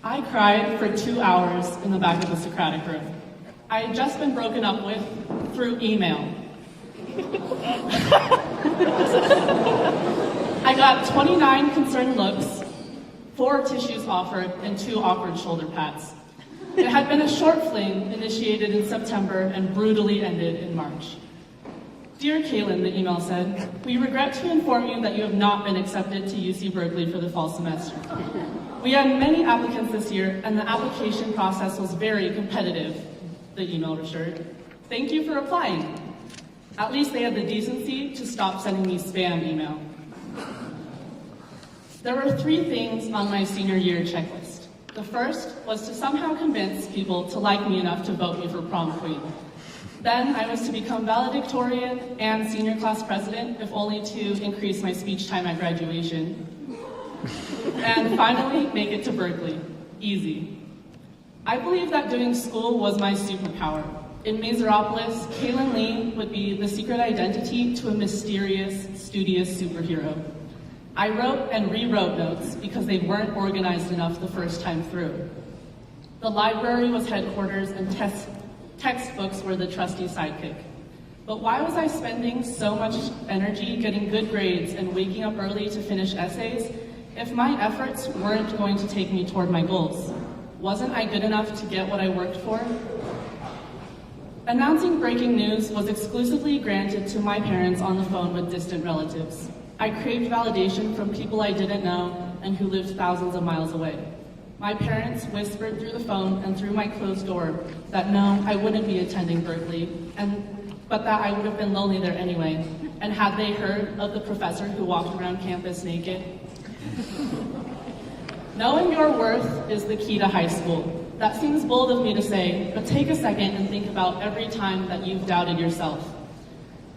I cried for 2 hours in the back of the Socratic room. I had just been broken up with through email. I got 29 concerned looks, 4 tissues offered, and 2 awkward shoulder pats. It had been a short fling initiated in September and brutally ended in March. Dear Kaylin, the email said, we regret to inform you that you have not been accepted to UC Berkeley for the fall semester. We had many applicants this year, and the application process was very competitive, the email assured. Thank you for applying. At least they had the decency to stop sending me spam email. There were 3 things on my senior year checklist. The first was to somehow convince people to like me enough to vote me for prom queen. Then I was to become valedictorian and senior class president, if only to increase my speech time at graduation. And finally, make it to Berkeley. Easy. I believe that doing school was my superpower. In Masoropoulos, Kaylin Lee would be the secret identity to a mysterious, studious superhero. I wrote and rewrote notes because they weren't organized enough the first time through. The library was headquarters and textbooks were the trusty sidekick. But why was I spending so much energy getting good grades and waking up early to finish essays if my efforts weren't going to take me toward my goals? Wasn't I good enough to get what I worked for? Announcing breaking news was exclusively granted to my parents on the phone with distant relatives. I craved validation from people I didn't know and who lived thousands of miles away. My parents whispered through the phone and through my closed door that no, I wouldn't be attending Berkeley, but that I would have been lonely there anyway. And had they heard of the professor who walked around campus naked? Knowing your worth is the key to high school. That seems bold of me to say, but take a second and think about every time that you've doubted yourself.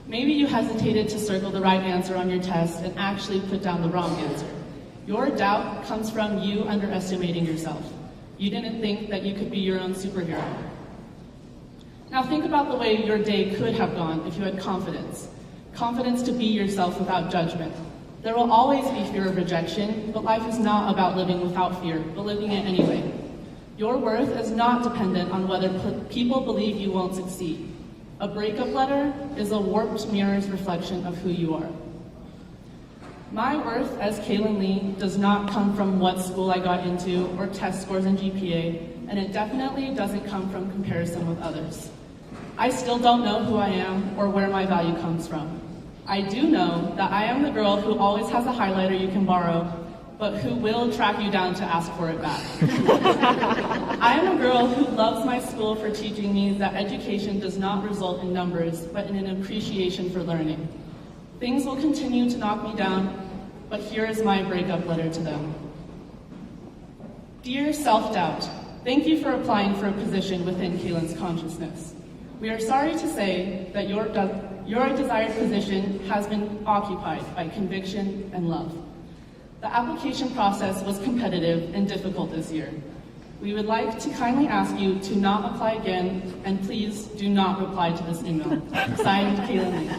Maybe you hesitated to circle the right answer on your test and actually put down the wrong answer. Your doubt comes from you underestimating yourself. You didn't think that you could be your own superhero. Now think about the way your day could have gone if you had confidence. Confidence to be yourself without judgment. There will always be fear of rejection, but life is not about living without fear, but living it anyway. Your worth is not dependent on whether people believe you won't succeed. A breakup letter is a warped mirror's reflection of who you are. My worth as Kaylin Lee does not come from what school I got into or test scores and GPA, and it definitely doesn't come from comparison with others. I still don't know who I am or where my value comes from. I do know that I am the girl who always has a highlighter you can borrow, but who will track you down to ask for it back. I am a girl who loves my school for teaching me that education does not result in numbers, but in an appreciation for learning. Things will continue to knock me down, but here is my breakup letter to them. Dear self-doubt, thank you for applying for a position within Kaylin's consciousness. We are sorry to say that your desired position has been occupied by conviction and love. The application process was competitive and difficult this year. We would like to kindly ask you to not apply again, and please do not reply to this email. Signed, Kaylin Lee.